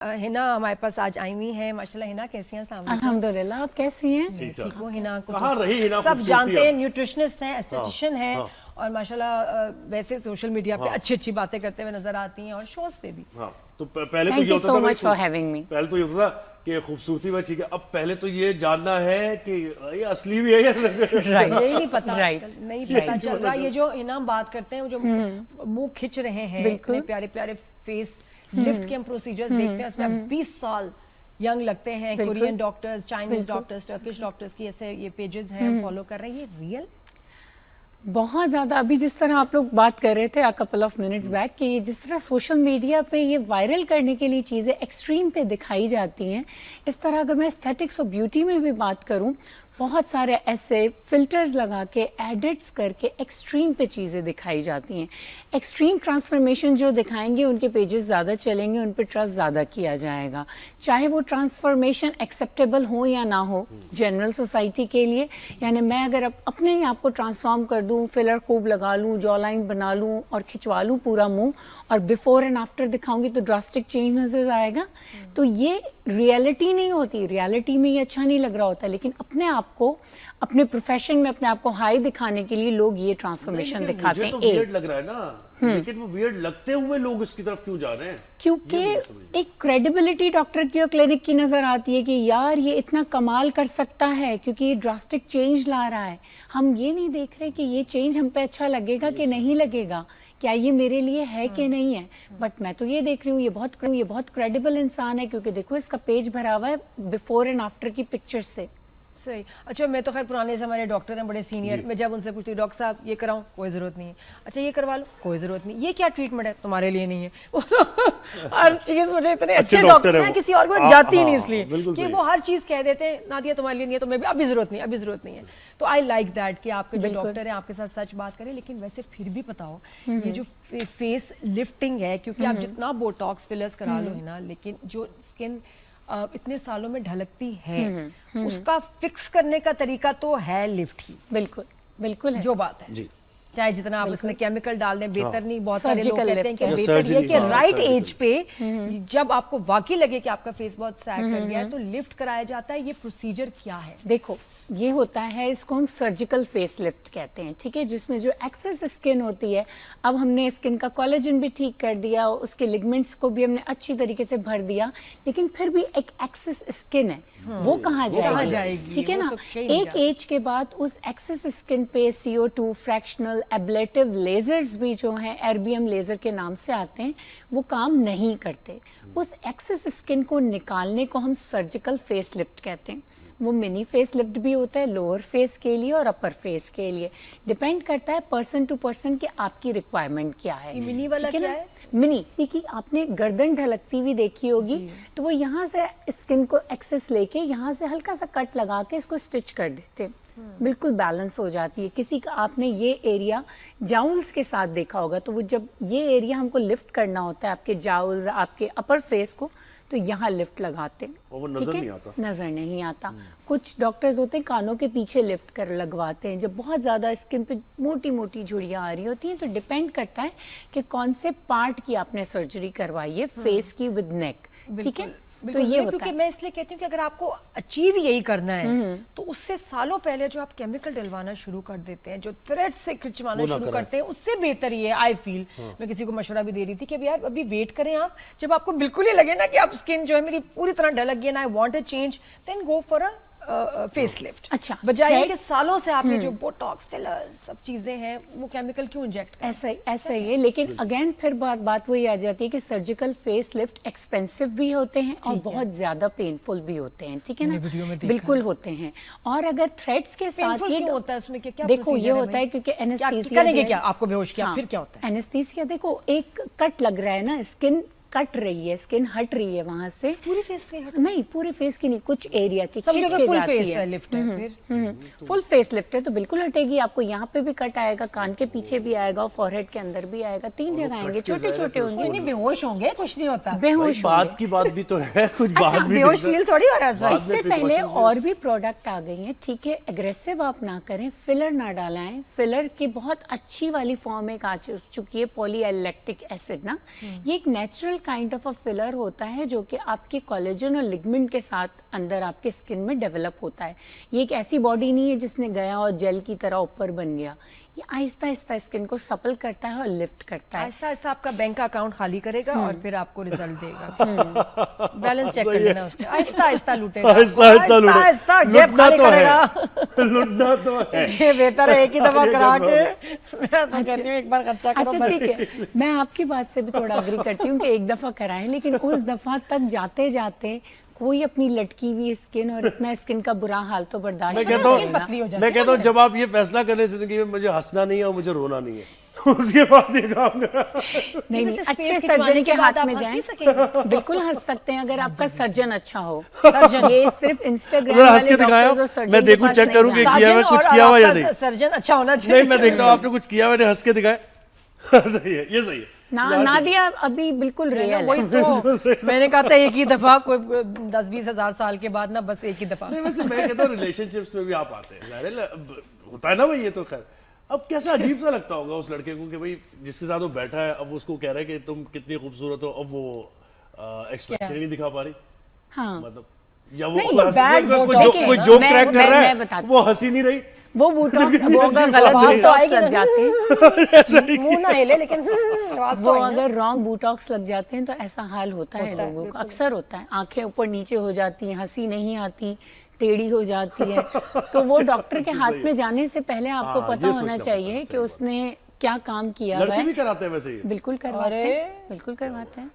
हिना हमारे पास आज आई हुई हैं। माशाल्लाह हिना कैसी हैं? अल्हम्दुलिल्लाह, आप कैसी हैं? ठीक हो? हिना को कहाँ रही हिना? सब जानते हैं, न्यूट्रिशनिस्ट हैं, एस्थेटिशियन हैं और माशाल्लाह वैसे सोशल मीडिया पे अच्छी अच्छी बातें करते हुए नजर आती हैं और शोज पे भी। हाँ, तो पहले तो Thank ये you होता so था much for having me. पहले तो ये होता था कि खूबसूरती में ठीक है, अब पहले तो ये जानना है कि ये असली भी है या यही नहीं पता Right. नहीं पता चल रहा। ये जो हिना हम बात करते हैं, जो मुंह खिंच रहे हैं, इतने प्यारे प्यारे फेस लिफ्ट के हम प्रोसीजर्स देखते हैं, उसमें 20 साल यंग लगते हैं। Korean doctors, Chinese doctors, Turkish doctors की ऐसे ये पेजेस हैं, हम फॉलो कर रहे हैं। ये रियल बहुत ज़्यादा अभी जिस तरह आप लोग बात कर रहे थे a couple of minutes back कि ये जिस तरह सोशल मीडिया पे ये वायरल करने के लिए चीज़ें एक्सट्रीम पे दिखाई जाती हैं, इस तरह अगर मैं एस्थेटिक्स और ब्यूटी में भी बात करूं, बहुत सारे ऐसे फिल्टर्स लगा के एडिट्स करके एक्सट्रीम पे चीज़ें दिखाई जाती हैं। एक्सट्रीम ट्रांसफॉर्मेशन जो दिखाएंगे उनके पेजेस ज़्यादा चलेंगे, उन पर ट्रस्ट ज़्यादा किया जाएगा, चाहे वो ट्रांसफॉर्मेशन एक्सेप्टेबल हो या ना हो जनरल सोसाइटी के लिए। यानी मैं अगर अपने ही आप को ट्रांसफॉर्म कर दूँ, फिलर खूब लगा लूँ, जॉ लाइन बना लूँ और खिंचवा लूँ पूरा मुँह और बिफोर एंड आफ्टर दिखाऊंगी तो ड्रास्टिक चेंज नजर आएगा। तो ये रियलिटी नहीं होती, रियलिटी में ये अच्छा नहीं लग रहा होता, लेकिन अपने आप को अपने प्रोफेशन में अपने आप को हाई दिखाने के लिए लोग ये ट्रांसफॉर्मेशन दिखाते हैं। मुझे तो वियर्ड लग रहा है ना, लेकिन वो वियर्ड लगते हुए लोग इसकी तरफ क्यों जा रहे हैं? क्योंकि एक क्रेडिबिलिटी डॉक्टर की और क्लिनिक की नजर आती है कि यार ये इतना कमाल कर सकता है क्योंकि ये ड्रास्टिक चेंज ला रहा है। हम ये नहीं देख रहे कि ये चेंज हम पे अच्छा लगेगा कि नहीं लगेगा, क्या ये मेरे लिए है कि नहीं है। बट मैं तो ये देख रही हूँ ये बहुत क्रेडिबल इंसान है क्योंकि देखो इसका पेज भरा हुआ है बिफोर एंड आफ्टर की पिक्चर से। सही। अच्छा, मैं तो खैर पुराने से हमारे डॉक्टर हैं, बड़े सीनियर, मैं जब उनसे पूछती हूँ डॉक्टर साहब ये कराऊं, कोई ज़रूरत नहीं है। अच्छा ये करवा लो, कोई ज़रूरत नहीं। ये क्या ट्रीटमेंट है, तुम्हारे लिए नहीं है। हर चीज़ मुझे इतने अच्छे डॉक्टर हैं, किसी और को जाती ही नहीं इसलिए कि वो हर चीज़ कह देते हैं, नादिया तुम्हारे लिए नहीं है, तो मैं भी अभी ज़रूरत नहीं, अभी ज़रूरत नहीं है। तो आई लाइक दैट कि आपके जो डॉक्टर हैं आपके साथ सच बात करें। लेकिन वैसे फिर भी पता हो ये जो फेस लिफ्टिंग है, क्योंकि आप जितना बोटॉक्स फिलर्स करा लो है ना, लेकिन जो स्किन इतने सालों में ढलकती है उसका फिक्स करने का तरीका तो है लिफ्ट ही। बिल्कुल बिल्कुल है। जो बात है जी, चाहे जितना आप उसमें केमिकल डाल दें बेहतर नहीं। बहुत सारे लोग Surgical कहते हैं कि lift बेहतर ये कि राइट एज पे जब आपको वाकई लगे कि आपका फेस बहुत सैग कर गया है तो लिफ्ट कराया जाता है। ये प्रोसीजर क्या है? देखो ये होता है, इसको हम सर्जिकल फेस लिफ्ट कहते हैं, ठीक है, जिसमें जो एक्सेस स्किन होती है, अब हमने स्किन का कोलेजन भी ठीक कर दिया, उसके लिगमेंट्स को भी हमने अच्छी तरीके से भर दिया, लेकिन फिर भी एक एक्सेस स्किन है, वो कहाँ जाएगी? ठीक है ना। एक एज के बाद उस एक्सेस स्किन पे CO2 फ्रैक्शनल एब्लेटिव लेजर्स भी जो हैं एरबीएम लेजर के नाम से आते हैं, वो काम नहीं करते। उस एक्सेस स्किन को निकालने को हम सर्जिकल फेस लिफ्ट कहते हैं। वो मिनी फेस लिफ्ट भी होता है लोअर फेस के लिए और अपर फेस के लिए, डिपेंड करता है पर्सन टू पर्सन कि आपकी रिक्वायरमेंट क्या है। मिनी वाला क्या है? मिनी कि आपने गर्दन ढलकती हुई देखी होगी, तो वो यहाँ से स्किन को एक्सेस लेके यहाँ से हल्का सा कट लगा के इसको स्टिच कर देते हैं, बिल्कुल बैलेंस हो जाती है। किसी का आपने ये एरिया जाउल्स के साथ देखा होगा, तो वो जब ये एरिया हमको लिफ्ट करना होता है आपके जाउल्स आपके अपर फेस को, तो यहाँ लिफ्ट लगाते हैं, वो नजर नहीं आता। नजर नहीं आता। कुछ डॉक्टर्स होते हैं कानों के पीछे लिफ्ट कर लगवाते हैं जब बहुत ज्यादा स्किन पे मोटी मोटी झुर्रियाँ आ रही होती हैं। तो डिपेंड करता है कि कौन से पार्ट की आपने सर्जरी करवाई है, फेस की विद नेक, ठीक है। तो ये होता क्योंकि मैं इसलिए कहती हूँ कि अगर आपको अचीव यही करना है तो उससे सालों पहले जो आप केमिकल डलवाना शुरू कर देते हैं, जो थ्रेड से खिंचवाना शुरू करते हैं, उससे बेहतर ही है। आई फील मैं किसी को मशवरा भी दे रही थी कि यार अभी वेट करें आप, जब आपको बिल्कुल ही लगे ना कि आप स्किन जो है मेरी पूरी तरह ढलक गई ना, I want a change, then go for a face lift. अच्छा, बजाय कि सालों से आपने जो बोटॉक्स फिलर्स सब चीजें हैं वो केमिकल क्यों इंजेक्ट कर? ऐसा ही है। लेकिन अगेन फिर बात वही आ जाती है कि सर्जिकल फेस लिफ्ट एक्सपेंसिव भी होते हैं और बहुत ज्यादा पेनफुल भी होते हैं, ठीक है ना, बिल्कुल होते हैं। और अगर थ्रेड्स के साथ ये होता है उसमें क्या देखो ये होता है क्योंकि एनेस्थीसिया करेंगे क्या आपको बेहोश किया, फिर क्या होता है? एनेस्थीसिया देखो एक कट लग रहा है ना, स्किन कट रही है, स्किन हट रही है वहां से, पूरी फेस की नहीं, पूरे फेस की नहीं, कुछ एरिया की खिंच के फुल जाती फेस है। लिफ्ट है फिर फुल फेस लिफ्ट है तो बिल्कुल हटेगी। आपको यहाँ पे भी कट आएगा, कान के पीछे भी आएगा, फॉरहेड के अंदर भी आएगा, 3 जगह आएंगे, छोटे छोटे होंगे। नहीं बेहोश होंगे, कुछ नहीं होता, बेहोश बात की बात भी तो है, कुछ बात भी बेहोश फील थोड़ी हो रहा है। इससे पहले और भी प्रोडक्ट आ गई हैं, ठीक है, एग्रेसिव आप ना करें, फिलर ना डालें। फिलर की बहुत अच्छी वाली फॉर्म एक आ चुकी है, पॉलीएलेक्टिक एसिड ना, ये एक natural kind of a filler होता है जो कि आपके कोलेजन और लिगमेंट के साथ अंदर आपके स्किन में डेवलप होता है। ये एक ऐसी बॉडी नहीं है जिसने गया और जेल की तरह ऊपर बन गया। ये आहिस्ता आहिस्ता स्किन को सपल करता है और लिफ्ट करता है। आहिस्ता आहिस्ता आपका बैंक अकाउंट खाली करेगा और फिर आपको रिजल्ट देगा। बैलेंस चेक कर लेना उसका, आहिस्ता आहिस्ता लूटेगा, आहिस्ता आहिस्ता लूटे। आहिस्ता जेब लूटना खाली तो है। करेगा। लूटना तो है। ये बेहतर है एक ही दफा एक करा दफा के। मैं तो कहती हूँ एक बार खर्चा करो अच्छा बस। ठीक है, मैं आपकी बात से भी थोड़ा अग्री करती हूँ कि एक दफा कराएं, लेकिन उस दफा तक जाते जाते कोई अपनी लटकी हुई स्किन और इतना स्किन का बुरा हाल तो बर्दाश्त मैं नहीं कहता करेगा। पतली हो हूँ जाती मैं है कहता हूँ ना। जब आप ये फैसला कर ले जिंदगी में मुझे हंसना नहीं है और मुझे रोना नहीं है उसके बाद ये काम करा। नहीं वैसे अच्छे space खिंचवाने सर्जन के के बाद हाथ आप में हंस जाएं, नहीं सकेंगे। बिल्कुल हंस सकते हैं अगर आपका सर्जन अच्छा हो। सर्जन ये सिर्फ इंस्टाग्राम जरा हंस वाले के दिखाओ, डॉक्टर्स और सर्जन मैं के देखूं, पास चेक नहीं करूं कि जाना। किया हुआ सर्जन कुछ और किया हुआ या आपका नहीं। सर्जन अच्छा होना चाहिए। नहीं मैं देखता हूँ आपने कुछ किया मैंने हंस के दिखाया। सही है, ये सही है। नादिया अभी बिल्कुल है ना, रियल वही है। तो मैंने कहा था एक ही दफा, कोई 10-20 हजार साल के बाद ना बस एक ही दफा। नहीं वैसे मैं कहता हूँ रिलेशनशिप्स में भी आप आते हैं, ज़ाहिर है, होता है ना भाई, ये तो खैर। अब कैसा अजीब सा लगता होगा उस लड़के को कि भाई जिसके साथ वो बैठा है, अब उसको कह रहा है कि तुम कितनी खूबसूरत हो, अब वो एक्सप्रेशन ही नहीं दिखा पा रही। हाँ मतलब या वो नहीं, कोई हंसी- bad कोई botox जो- है कोई ना। जोक मैं- क्रैक कर मैं- रहा मैं है, बताती वो हंसी नहीं रही। वो बोटॉक्स, वो अगर गलत आवाज तो बोटॉक्स आएगी लग ना। जाते हैं, मुंह ना हिले लेकिन आवाज तो वो आई ना। अगर रॉन्ग बोटॉक्स लग जाते हैं तो ऐसा हाल होता है लोगों का, अक्सर होता है। आंखें ऊपर नीचे हो जाती हैं, हंसी नहीं आती, टेढ़ी हो जाती है। तो वो डॉक्टर के हाथ में जाने से पहले आपको हाँ, पता ये होना सोचना चाहिए पड़ता है, कि उसने क्या काम किया हुआ लड़के भी है। कराते हैं वैसे ही। बिल्कुल करवाते अरे। हैं, बिल्कुल करवाते हैं।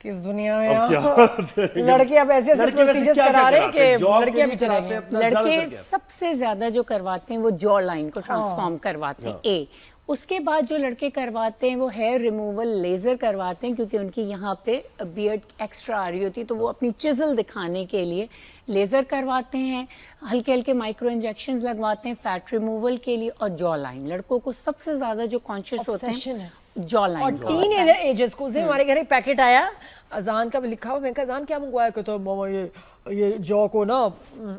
किस दुनिया में अब क्या लड़के अब ऐसे लड़के वैसे प्रोसीजर्स क्या करा रहे हैं कराते हैं? कि जॉब के लड़कियां लिए भी कराते कराते हैं हैं। अपना, ज़्यादातर लड़के क्या? सबसे ज्यादा जो करवाते हैं वो जॉ लाइन को ट्रांसफॉर्म करवाते हैं, ए। उसके बाद जो लड़के करवाते हैं वो हेयर रिमूवल लेजर करवाते हैं, क्योंकि उनकी यहाँ पे बियर्ड एक्स्ट्रा आ रही होती है, तो वो अपनी चिजल दिखाने के लिए लेजर करवाते हैं। हल्के हल्के माइक्रो इंजेक्शंस लगवाते हैं फैट रिमूवल के लिए। और जॉ लाइन, लड़कों को सबसे ज्यादा जो कॉन्शियस होते Obsession हैं है। जॉ और लाइन का टीन होता है। एजेस को, उसे हमारे घर एक पैकेट आया अजान का भी लिखा हुआ, मैंने कहा अजान क्या मंगवाया, कि तो मामा ये जॉ को ना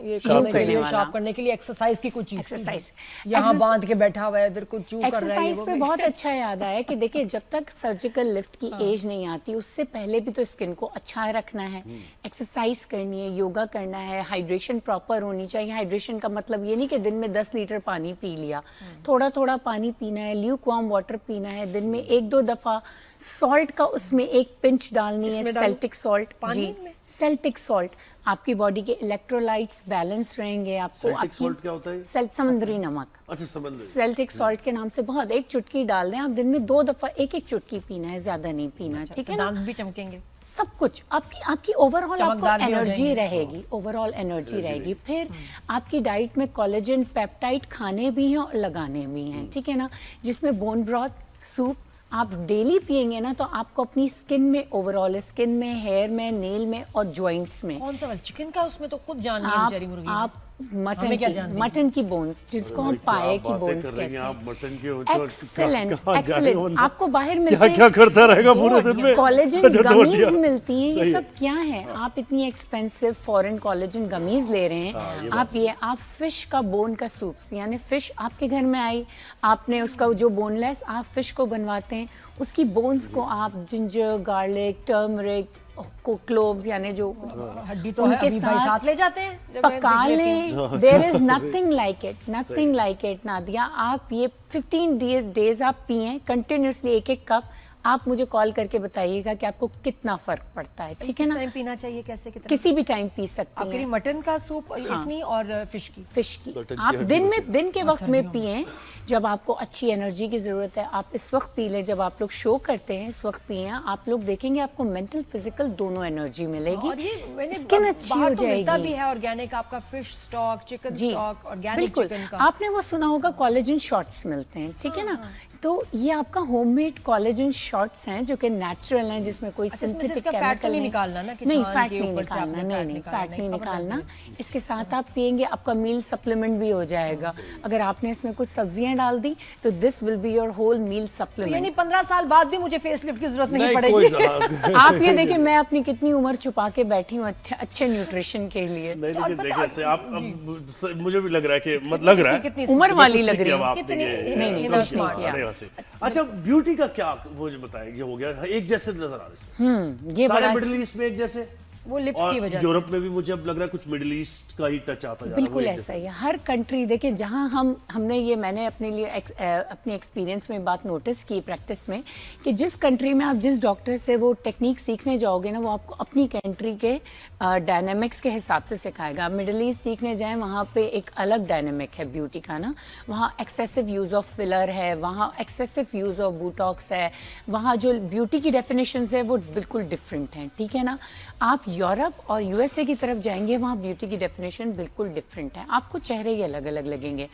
ये करने के करने लिए, वाला। शार्प करने के लिए एक्सरसाइज की कुछ चीज एक्सरसाइज। यहाँ बांध के बैठा हुआ है, इधर कुछ चू कर रहा है। एक्सरसाइज पे बहुत अच्छा याद आया कि देखिए जब तक सर्जिकल लिफ्ट की एज नहीं आती उससे पहले भी तो स्किन को अच्छा रखना है, एक्सरसाइज करनी है, योगा करना है, हाइड्रेशन प्रॉपर होनी चाहिए। हाइड्रेशन का मतलब ये नहीं कि दिन में 10 लीटर पानी पी लिया, थोड़ा थोड़ा पानी पीना है, ल्यूक वार्म वाटर पीना है, दिन में 1-2 दफा। सॉल्ट का उसमें एक पिंच डालनी है, इसमें डालूं? Celtic salt. पानी जी, में? Celtic salt. आपकी बॉडी के इलेक्ट्रोलाइट्स बैलेंस रहेंगे, आपको सेल्टिक सॉल्ट क्या होता है? समुद्री नमक। अच्छा समझ गए। सेल्टिक सॉल्ट के नाम से बहुत, एक चुटकी डाल दें आप, दिन में 2 दफा एक चुटकी पीना है, ज्यादा नहीं पीना, ठीक है ना। दांत भी चमकेंगे। सब कुछ आपकी ओवरऑल आपको चमकदार भी हो एनर्जी जाएंगे। रहेगी, ओवरऑल एनर्जी रहेगी। फिर आपकी डाइट में कोलेजन पेप्टाइड खाने भी हैं और लगाने भी हैं, ठीक है ना, जिसमें बोन ब्रॉथ, सूप आप डेली पिएंगे ना तो आपको अपनी स्किन में, ओवरऑल स्किन में, हेयर में, नेल में और जॉइंट्स में कौन सा वाला चिकन का, उसमें तो खुद जान नहीं है आप बेचारी मुर्गी। आप मटन हमें क्या की, जानते हैं? मटन की बोन्स, जिसको हम पाए की बोन्स कहते हैं। आप मटन के एक्सेलेंट, कहाँ जा रहे हो एक्सेलेंट। अंदर? आपको बाहर क्या मिलते क्या करता रहेगा पूरे दिन में? कोलेजन अच्छा, दो गमीज हड्डियाँ। मिलती हैं, सही ये है। सब क्या है? आप इतनी एक्सपेंसिव फॉरेन कोलेजन गमीज ले रहे हैं, आप फिश का बोन का सूप्स, यानी फिश आपके घर में आई, आपने उसका जो बोनलेस आप फिश को बनवाते हैं, उसकी बोन्स को आप जिंजर, गार्लिक, टर्मरिक, क्लोव्स यानी जो हड्डी तो है, उनके अभी भाई साथ ले जाते हैं जब मैं पका फिश लेती हूँ। लें। There is nothing like it, nothing like it Nadia. आप ये 15 डेज आप पिए कंटिन्यूसली 1-1 कप, आप मुझे कॉल करके बताइएगा कि आपको कितना फर्क पड़ता है, ठीक है किस ना। टाइम पीना चाहिए, कैसे कितना? किसी भी टाइम पी सकते आपके लिए हैं। मटन का सूप इतनी और फिश की। फिश की मटन की आप हड्डी दिन के वक्त में पिए जब आपको अच्छी एनर्जी की जरूरत है। आप इस वक्त पी लें जब आप लोग शो करते हैं, इस वक्त पिए, आप लोग देखेंगे आपको मेंटल फिजिकल दोनों एनर्जी मिलेगी, और ये मैंने स्किन अच्छी बाहर हो तो मिलता भी जाएगी। है ऑर्गेनिक, आपका फिश स्टॉक, चिकन जी स्टॉक, ऑर्गेनिक बिल्कुल। चिकन का। आपने वो सुना होगा कोलेजन शॉट्स मिलते हैं, ठीक है ना। तो ये आपका होममेड कोलेजन शॉट्स हैं जो कि नेचुरल हैं, जिसमें कोई अच्छा, इसमें से सिंथेटिक इसका fat तो केमिकल नहीं निकालना ना कि नहीं, छान फैट के नहीं ऊपर से निकालना, आपने नहीं fat फैट नहीं निकालना है, निकालना। खबर इसके साथ आप पिएंगे, आपका मील सप्लीमेंट भी हो जाएगा। अगर आपने इसमें कुछ सब्जियां डाल दी तो this will be your whole meal तो यानी सप्लीमेंट। 15 साल बाद भी मुझे फेसलिफ्ट की जरूरत नहीं नहीं पड़ेगी। कोई आप ये देखिए मैं अपनी कितनी उम्र छुपा के बैठी हूँ अच्छे न्यूट्रिशन के लिए। नहीं और लेकिन पता- देखिए से आप मुझे भी लग रहा है कि मतलब लग रहा है कितनी उम्र वाली लग रही है है। कितनी नहीं, इतना कुछ नहीं smart। किया। अरे जगह से। अच्छा, ब्यूटी का क्या मुझे बताएं, ये हो गया एक जैसे नजर आ रहे हैं ये सारे बड़ा मिडिल ईस्ट में एक जैसे, वो लिप्स और की वजह से। यूरोप में भी मुझे अब लग रहा है कुछ मिडिल ईस्ट का ही टच आता जा रहा है। बिल्कुल वो एक ऐसा जैसे। ही है। हर कंट्री देखिए, जहाँ हमने ये मैंने अपने लिए अपनी एक्सपीरियंस में बात नोटिस की प्रैक्टिस में, कि जिस कंट्री में आप जिस डॉक्टर से वो टेक्निक सीखने जाओगे ना, वो आपको अपनी कंट्री के डायनेमिक्स के हिसाब से सिखाएगा। आप मिडिल ईस्ट सीखने जाएं, वहाँ पे एक अलग डायनेमिक है ब्यूटी का ना, वहाँ एक्सेसिव यूज़ ऑफ फिलर है, वहाँ एक्सेसिव यूज़ ऑफ बोटॉक्स है, वहाँ जो ब्यूटी की डेफिनेशंस है वो बिल्कुल डिफरेंट हैं, ठीक है ना। आप यूरोप और यूएसए की तरफ जाएंगे, वहाँ ब्यूटी की डेफिनेशन बिल्कुल डिफरेंट है, आपको चेहरे ही अलग अलग लगेंगे।